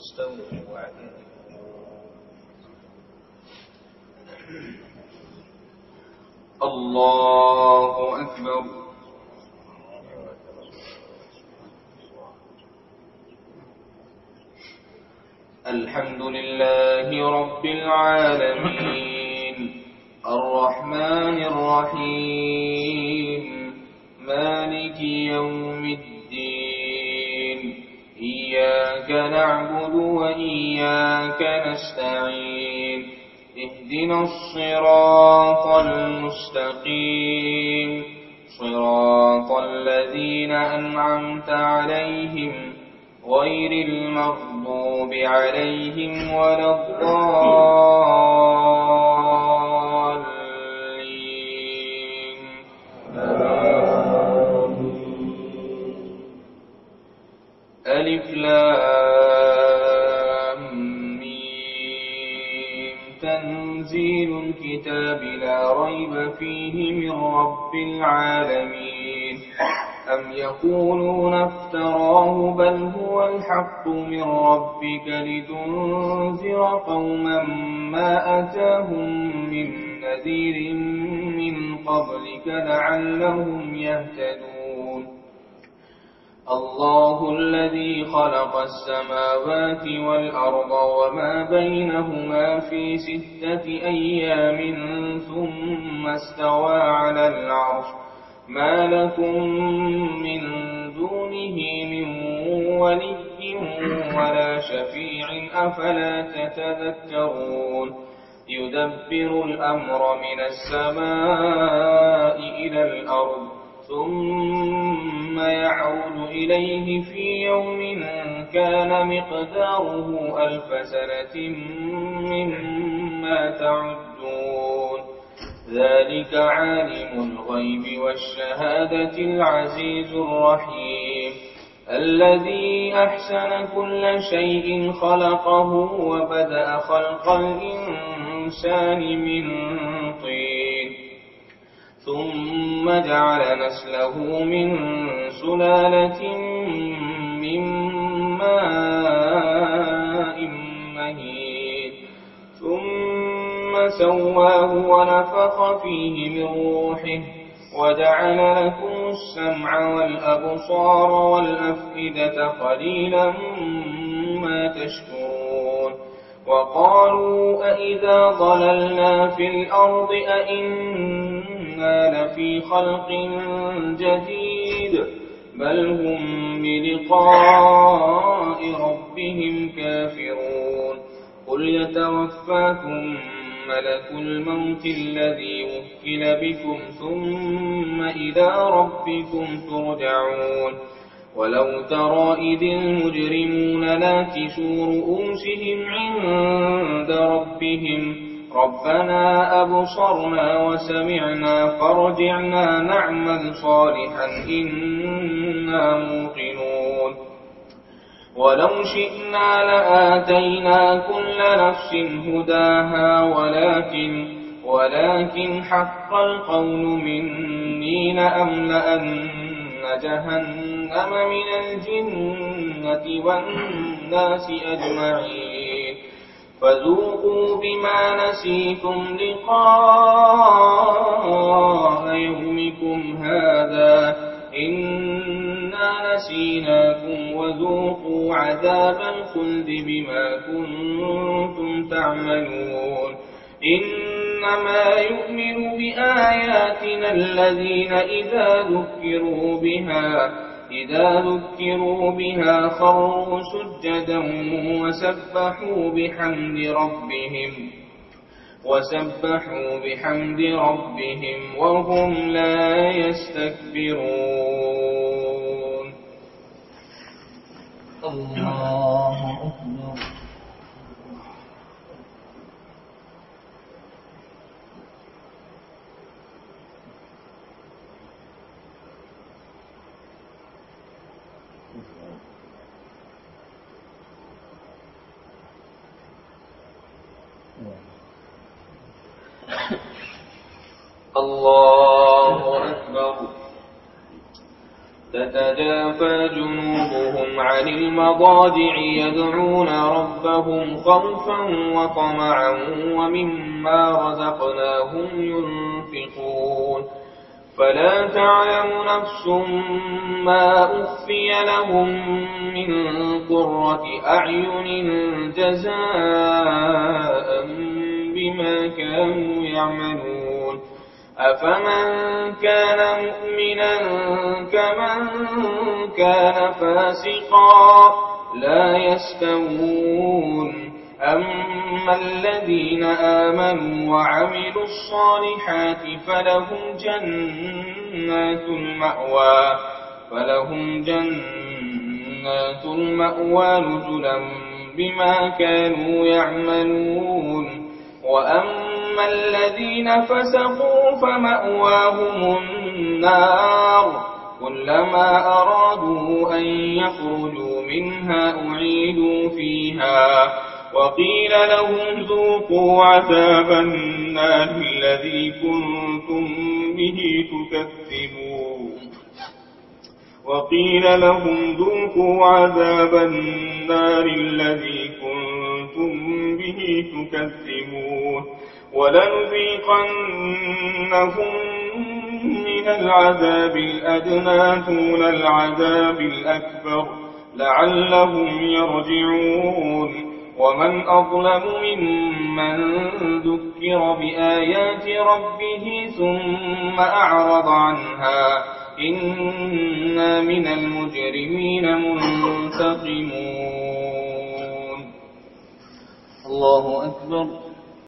استووا واعتدلوا. الله أكبر. الحمد لله رب العالمين الرحمن الرحيم مالك يوم الدين إياك نعبد وإياك نستعين اهدنا الصراط المستقيم صراط الذين أنعمت عليهم غير المغضوب عليهم ولا الضالين. ألف لام ميم تنزيل الكتاب لا ريب فيه من رب العالمين. أم يقولون افتراه بل هو الحق من ربك لتنذر قوما ما أتاهم من نذير من قبلك لعلهم يهتدون. الله الذي خلق السماوات والأرض وما بينهما في 6 أيام ثم استوى على العرش ما لكم من دونه من ولي ولا شفيع أفلا تتذكرون. يدبر الأمر من السماء إلى الأرض ثم يعود إليه في يوم كان مقداره 1000 سنة مما تعدون. ذلك عالم الغيب والشهادة العزيز الرحيم الذي أحسن كل شيء خلقه وبدأ خلق الإنسان من طين ثم جعل نسله من سلالة من ماء مهين ثم سواه ونفخ فيه من روحه وجعل لكم السمع والأبصار والأفئدة قليلا ما تشكرون. وقالوا أإذا ضللنا في الأرض أإنا لفي خلق جديد بل هم بلقاء ربهم كافرون. قل يتوفاكم ملك الموت الذي وكل بكم ثم إلى ربكم ترجعون. ولو ترى إذ المجرمون ناكسوا رؤوسهم عند ربهم ربنا أبصرنا وسمعنا فارجعنا نعمل صالحا إنا موقنون. ولو شئنا لآتينا كل نفس هداها ولكن حق القول مني لأملأن جهنم من الجنة والناس أجمعين. فذوقوا بما نسيتم لقاء يومكم هذا إنا نسيناكم وذوقوا عذاب الخلد بما كنتم تعملون. إنما يؤمن بآياتنا الذين إذا ذكروا بها خروا سجدا وسبحوا بحمد ربهم وهم لا يستكبرون. الله أكبر. الله أكبر. تتجافى جنوبهم عن المضاجع يدعون ربهم خوفا وطمعا ومما رزقناهم ينفقون فلا تعلم نفس ما أخفي لهم من قرة أعين جزاء بما كانوا يعملون أفمن كان مؤمنا كمن كان فاسقا لا يستوون أما الذين آمنوا وعملوا الصالحات فلهم جنات المأوى نزلا بما كانوا يعملون وأما الذين فسقوا فمأواهم النار كلما أرادوا أن يخرجوا منها أعيدوا فيها وقيل لهم ذوقوا عذاب النار الذي كنتم به تكذبون ولنذيقنهم من العذاب الأدنى دون العذاب الأكبر لعلهم يرجعون ومن أظلم ممن ذكر بآيات ربه ثم أعرض عنها إنا من المجرمين منتقمون. الله أكبر.